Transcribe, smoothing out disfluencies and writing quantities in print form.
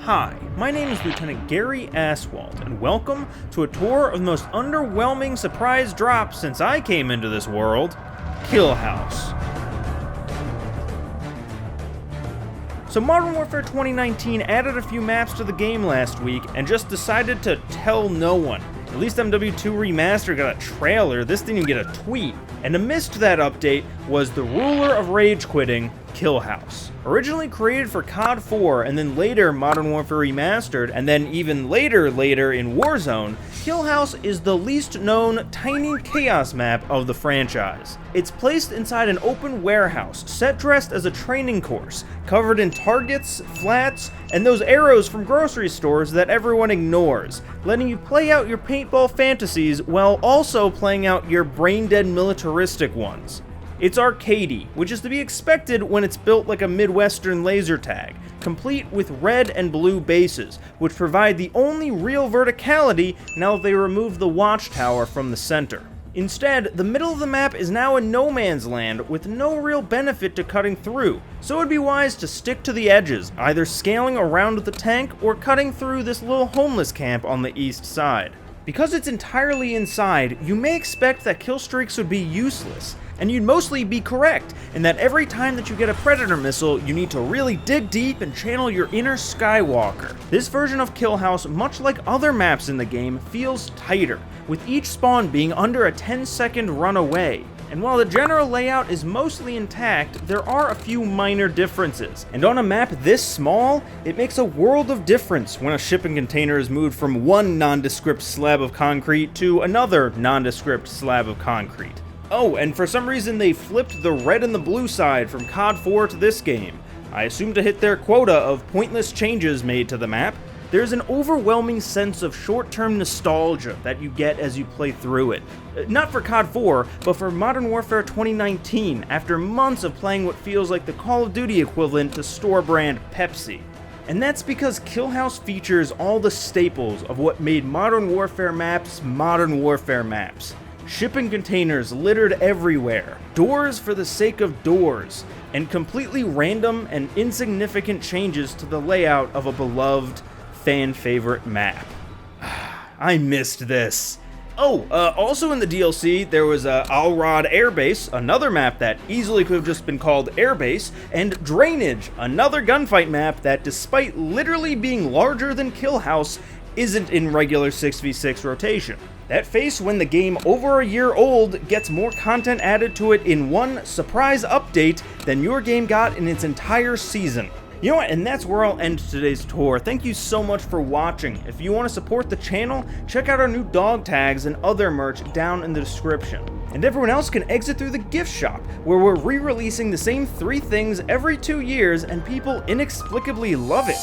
Hi, my name is Lieutenant Gary Aswald, and welcome to a tour of the most underwhelming surprise drop since I came into this world, Killhouse. So Modern Warfare 2019 added a few maps to the game last week and just decided to tell no one. At least MW2 Remastered got a trailer, this didn't even get a tweet. And amidst that update was the ruler of rage quitting, Killhouse. Originally created for COD 4 and then later Modern Warfare Remastered and then even later in Warzone, Killhouse is the least known tiny chaos map of the franchise. It's placed inside an open warehouse, set dressed as a training course, covered in targets, flats, and those arrows from grocery stores that everyone ignores, letting you play out your paintball fantasies while also playing out your brain-dead militaristic ones. It's arcadey, which is to be expected when it's built like a Midwestern laser tag, complete with red and blue bases, which provide the only real verticality now that they removed the watchtower from the center. Instead, the middle of the map is now a no man's land with no real benefit to cutting through, so it'd be wise to stick to the edges, either scaling around the tank or cutting through this little homeless camp on the east side. Because it's entirely inside, you may expect that kill streaks would be useless, and you'd mostly be correct, in that every time that you get a Predator missile, you need to really dig deep and channel your inner Skywalker. This version of Killhouse, much like other maps in the game, feels tighter, with each spawn being under a 10-second run away. And while the general layout is mostly intact, there are a few minor differences. And on a map this small, it makes a world of difference when a shipping container is moved from one nondescript slab of concrete to another nondescript slab of concrete. Oh, and for some reason they flipped the red and the blue side from COD 4 to this game. I assume to hit their quota of pointless changes made to the map. There's an overwhelming sense of short-term nostalgia that you get as you play through it. Not for COD 4, but for Modern Warfare 2019, after months of playing what feels like the Call of Duty equivalent to store-brand Pepsi. And that's because Killhouse features all the staples of what made Modern Warfare maps Modern Warfare maps. Shipping containers littered everywhere, doors for the sake of doors, and completely random and insignificant changes to the layout of a beloved fan favorite map. I missed this. Oh, also in the DLC, there was Alrod Air Base, another map that easily could have just been called Airbase, and Drainage, another gunfight map that, despite literally being larger than Killhouse, isn't in regular 6v6 rotation. That face, when the game over a year old gets more content added to it in one surprise update than your game got in its entire season. You know what, and that's where I'll end today's tour. Thank you so much for watching. If you want to support the channel, check out our new dog tags and other merch down in the description. And everyone else can exit through the gift shop, where we're re-releasing the same 3 things every 2 years and people inexplicably love it.